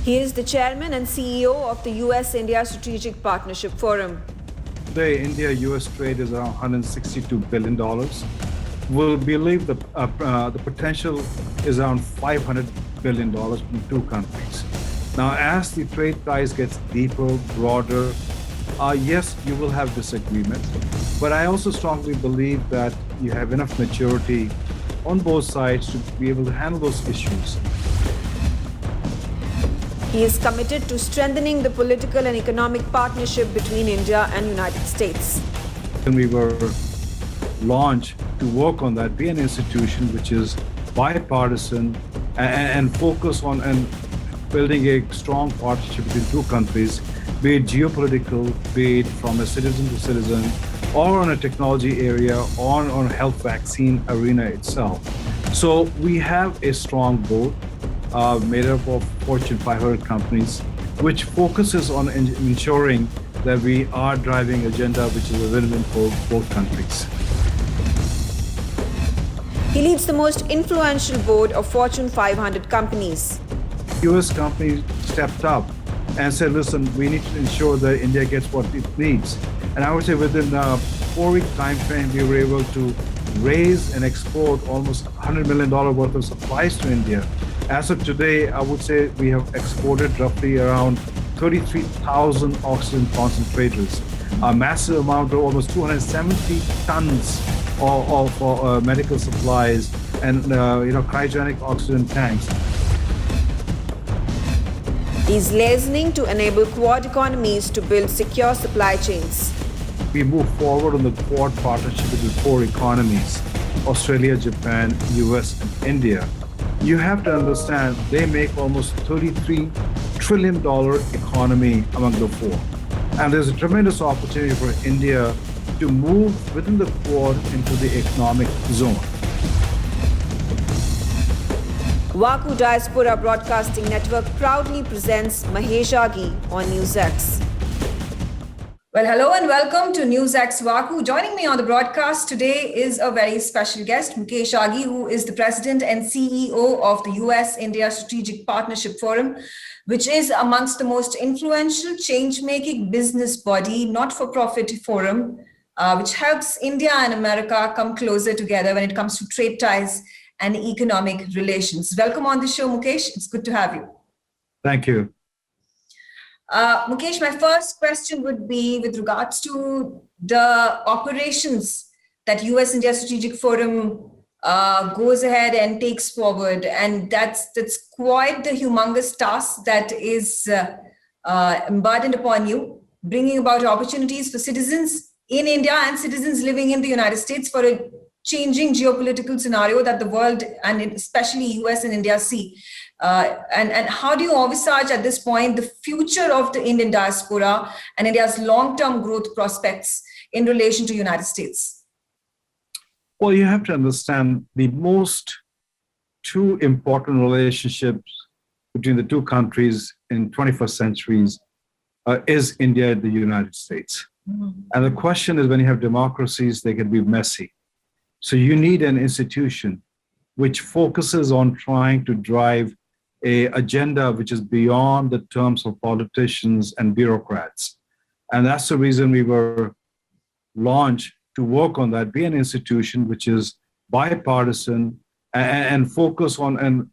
He is the chairman and CEO of the US-India Strategic Partnership Forum. Today, India-US trade is around $162 billion. We believe the potential is around $500 billion from two countries. Now, as the trade ties gets deeper, broader, yes, you will have disagreements, but I also strongly believe that you have enough maturity on both sides to be able to handle those issues. He is committed to strengthening the political and economic partnership between India and United States. When we were launched to work on that, be an institution which is bipartisan and focus on building a strong partnership between two countries, be it geopolitical, be it from a citizen to citizen, or on a technology area, or on a health vaccine arena itself. So we have a strong board made up of Fortune 500 companies, which focuses on ensuring that we are driving agenda which is a win-win for both countries. He leads the most influential board of Fortune 500 companies. US companies stepped up and said, listen, we need to ensure that India gets what it needs. And I would say within a 4-week time frame, we were able to raise and export almost $100 million worth of supplies to India. As of today, I would say we have exported roughly around 33,000 oxygen concentrators, a massive amount of almost 270 tons of medical supplies and cryogenic oxygen tanks. He's liaising to enable Quad economies to build secure supply chains. We move forward on the Quad partnership between 4 economies, Australia, Japan, US, and India. You have to understand they make almost $33 trillion economy among the 4. And there's a tremendous opportunity for India to move within the Quad into the economic zone. VaKu Diaspora Broadcasting Network proudly presents Mukesh Aghi on NewsX. Well, hello and welcome to NewsX VaKu. Joining me on the broadcast today is a very special guest, Mukesh Aghi, who is the president and CEO of the US-India Strategic Partnership Forum, which is amongst the most influential change-making business body, not-for-profit forum, which helps India and America come closer together when it comes to trade ties and economic relations. Welcome on the show, Mukesh. It's good to have you. Thank you. Mukesh, my first question would be with regards to the operations that US-India Strategic Forum goes ahead and takes forward. And that's quite the humongous task that is burdened upon you, bringing about opportunities for citizens in India and citizens living in the United States for a changing geopolitical scenario that the world and especially US and India see. And how do you envisage at this point the future of the Indian diaspora and India's long-term growth prospects in relation to United States? Well, you have to understand the most two important relationships between the two countries in 21st centuries is India and the United States. Mm-hmm. And the question is, when you have democracies, they can be messy. So you need an institution which focuses on trying to drive an agenda which is beyond the terms of politicians and bureaucrats. And that's the reason we were launched to work on that, be an institution which is bipartisan and focus on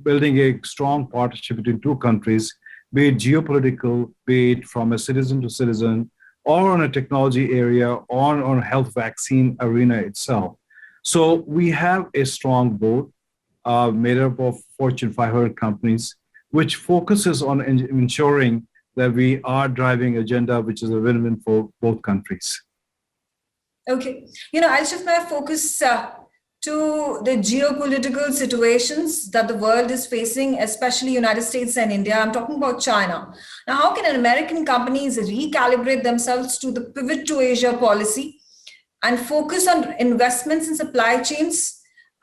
building a strong partnership between two countries, be it geopolitical, be it from a citizen to citizen, or on a technology area, or on a health vaccine arena itself. So we have a strong board made up of Fortune 500 companies, which focuses on ensuring that we are driving agenda which is a win-win for both countries. Okay. I'll shift my focus to the geopolitical situations that the world is facing, especially United States and India. I'm talking about China. Now, how can American companies recalibrate themselves to the pivot to Asia policy and focus on investments in supply chains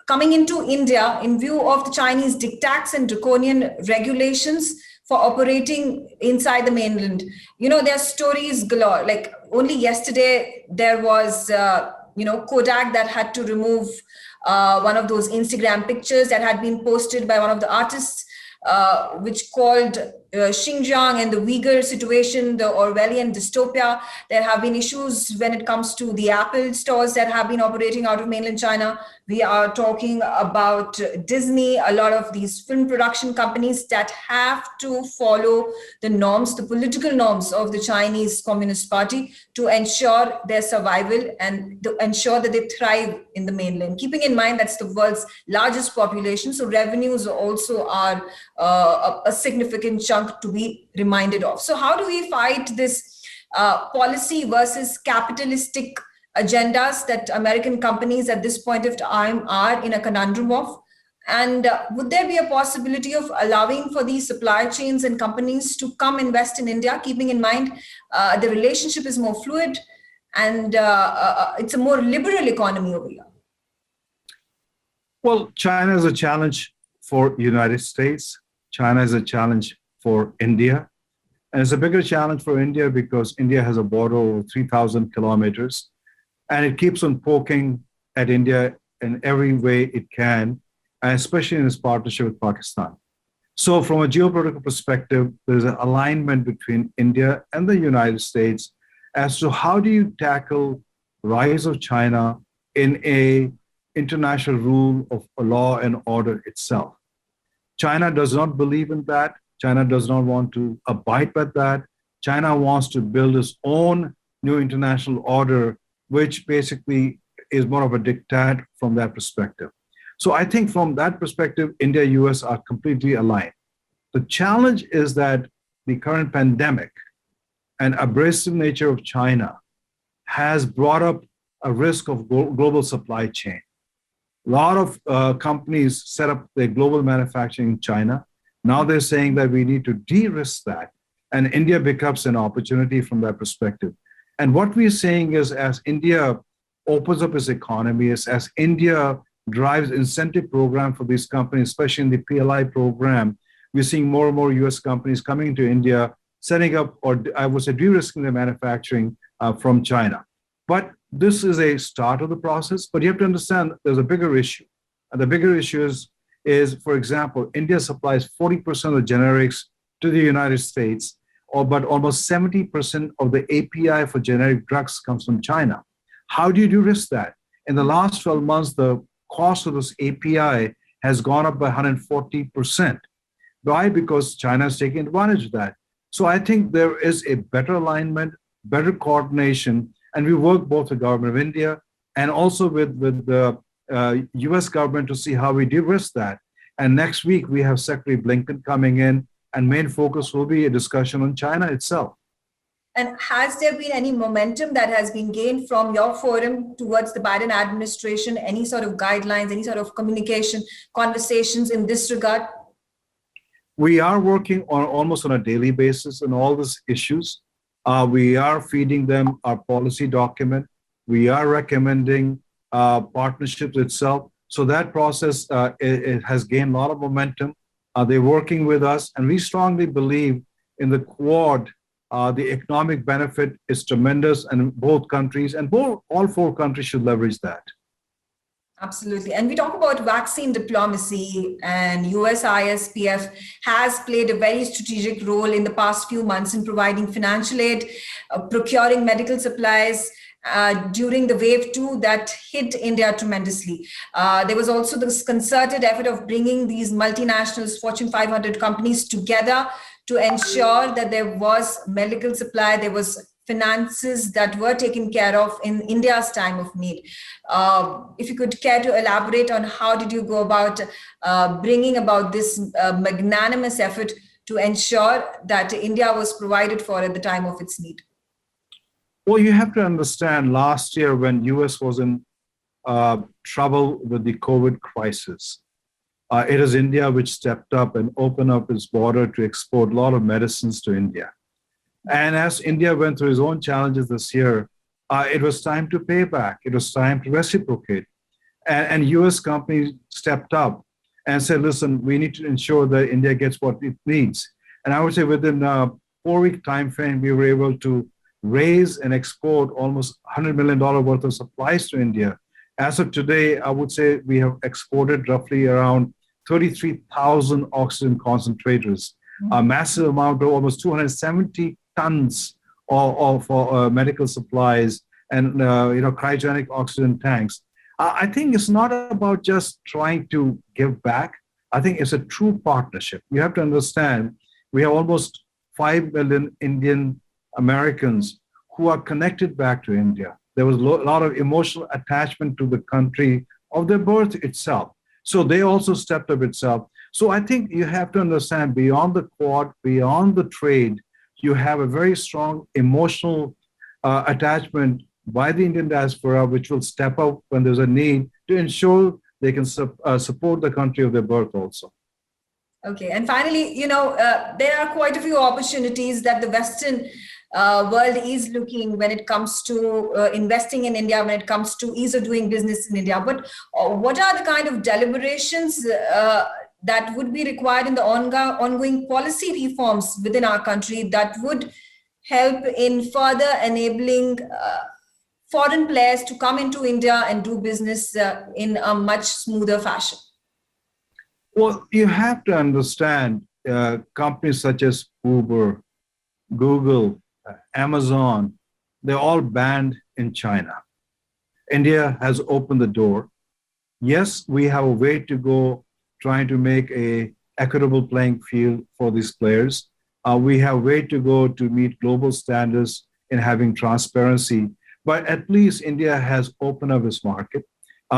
coming into India in view of the Chinese diktats and draconian regulations for operating inside the mainland? There are stories galore. Like only yesterday, there was, Kodak that had to remove one of those Instagram pictures that had been posted by one of the artists, which called Xinjiang and the Uyghur situation, the Orwellian dystopia. There have been issues when it comes to the Apple stores that have been operating out of mainland China. We are talking about Disney, a lot of these film production companies that have to follow the norms, the political norms of the Chinese Communist Party to ensure their survival and to ensure that they thrive in the mainland. Keeping in mind that's the world's largest population, so revenues also are a significant chunk to be reminded of. So how do we fight this policy versus capitalistic agendas that American companies at this point of time are in a conundrum of? And would there be a possibility of allowing for these supply chains and companies to come invest in India, keeping in mind the relationship is more fluid and it's a more liberal economy over here? Well, China is a challenge for the United States. China is a challenge for India. And it's a bigger challenge for India because India has a border of 3,000 kilometers. And it keeps on poking at India in every way it can, and especially in its partnership with Pakistan. So from a geopolitical perspective, there's an alignment between India and the United States as to how do you tackle rise of China in a international rule of law and order itself. China does not believe in that. China does not want to abide by that. China wants to build its own new international order, which basically is more of a diktat from that perspective. So I think from that perspective, India, US are completely aligned. The challenge is that the current pandemic and abrasive nature of China has brought up a risk of global supply chain. A lot of companies set up their global manufacturing in China. Now they're saying that we need to de-risk that, and India becomes an opportunity from that perspective. And what we're saying is as India opens up its economy, as India drives incentive program for these companies, especially in the PLI program, we're seeing more and more US companies coming into India, setting up, or I would say de-risking their manufacturing from China. But this is a start of the process, but you have to understand there's a bigger issue. And the bigger issue is, for example, India supplies 40% of generics to the United States, but almost 70% of the API for generic drugs comes from China. How do you de-risk that? In the last 12 months, the cost of this API has gone up by 140%. Why? Because China is taking advantage of that. So I think there is a better alignment, better coordination, and we work both with the government of India and also with the US government to see how we de-risk that. And next week, we have Secretary Blinken coming in, and main focus will be a discussion on China itself. And has there been any momentum that has been gained from your forum towards the Biden administration, any sort of guidelines, any sort of communication, conversations in this regard? We are working on almost on a daily basis on all these issues. We are feeding them our policy document. We are recommending partnerships itself. So that process it has gained a lot of momentum. They're working with us, and we strongly believe in the Quad. The economic benefit is tremendous, and both countries and all four countries should leverage that. Absolutely. And we talk about vaccine diplomacy, and US ISPF has played a very strategic role in the past few months in providing financial aid, procuring medical supplies during the wave 2 that hit India tremendously. There was also this concerted effort of bringing these multinationals, Fortune 500 companies together to ensure that there was medical supply, there was finances that were taken care of in India's time of need. If you could care to elaborate on how did you go about bringing about this magnanimous effort to ensure that India was provided for at the time of its need? Well, you have to understand last year when US was in trouble with the COVID crisis, it is India which stepped up and opened up its border to export a lot of medicines to India. And as India went through its own challenges this year, it was time to pay back. It was time to reciprocate. And US companies stepped up and said, listen, we need to ensure that India gets what it needs. And I would say within a 4-week time frame, we were able to raise and export almost $100 million worth of supplies to India. As of today, I would say we have exported roughly around 33,000 oxygen concentrators. a massive amount of almost 270 tons of medical supplies and cryogenic oxygen tanks. I think it's not about just trying to give back. I think it's a true partnership. You have to understand, we have almost 5 million Indian Americans who are connected back to India. There was a lot of emotional attachment to the country of their birth itself. So they also stepped up itself. So I think you have to understand, beyond the Quad, beyond the trade, you have a very strong emotional attachment by the Indian diaspora, which will step up when there's a need to ensure they can support the country of their birth also. Okay, and finally, there are quite a few opportunities that the Western world is looking when it comes to investing in India, when it comes to ease of doing business in India. But what are the kind of deliberations that would be required in the ongoing policy reforms within our country that would help in further enabling foreign players to come into India and do business in a much smoother fashion? Well, you have to understand companies such as Uber, Google, Amazon, they're all banned in China. India has opened the door. Yes, we have a way to go trying to make an equitable playing field for these players. We have a way to go to meet global standards in having transparency. But at least India has opened up its market.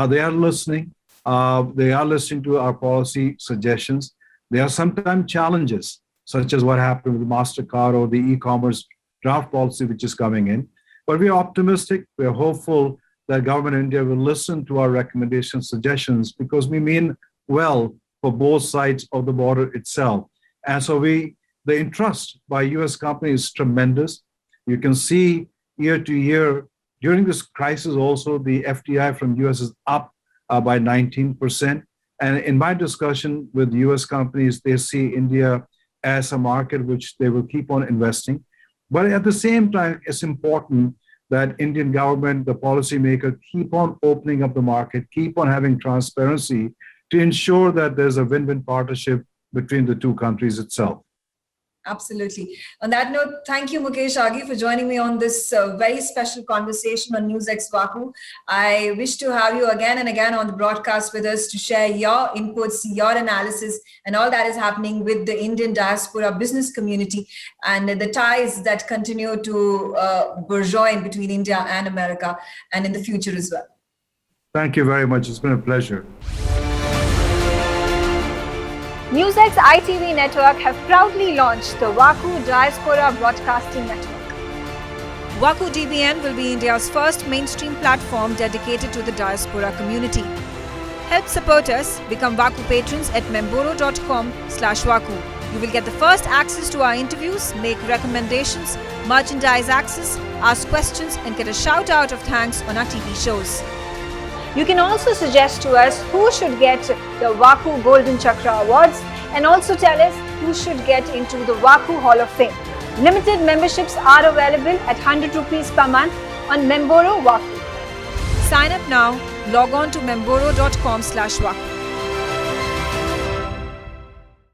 They are listening. They are listening to our policy suggestions. There are sometimes challenges, such as what happened with MasterCard or the e-commerce draft policy, which is coming in. But we are optimistic. We are hopeful that government of India will listen to our recommendations, suggestions, because we mean well for both sides of the border itself. And so the interest by US companies is tremendous. You can see year to year, during this crisis also, the FDI from US is up by 19%. And in my discussion with US companies, they see India as a market which they will keep on investing. But at the same time, it's important that Indian government, the policymaker, keep on opening up the market, keep on having transparency to ensure that there's a win-win partnership between the two countries itself. Absolutely. On that note, thank you, Mukesh Aghi, for joining me on this very special conversation on NewsX VaKu. I wish to have you again and again on the broadcast with us to share your inputs, your analysis, and all that is happening with the Indian diaspora business community and the ties that continue to burgeoin between India and America and in the future as well. Thank you very much. It's been a pleasure. NewsX ITV network have proudly launched the VaKu Diaspora Broadcasting Network. VaKu DBN will be India's first mainstream platform dedicated to the diaspora community. Help support us, become VaKu patrons at memboro.com/VaKu. You will get the first access to our interviews, make recommendations, merchandise access, ask questions, and get a shout out of thanks on our TV shows. You can also suggest to us who should get the VaKu Golden Chakra Awards and also tell us who should get into the VaKu Hall of Fame. Limited memberships are available at 100 rupees per month on Memboro VaKu. Sign up now, log on to memboro.com/VaKu.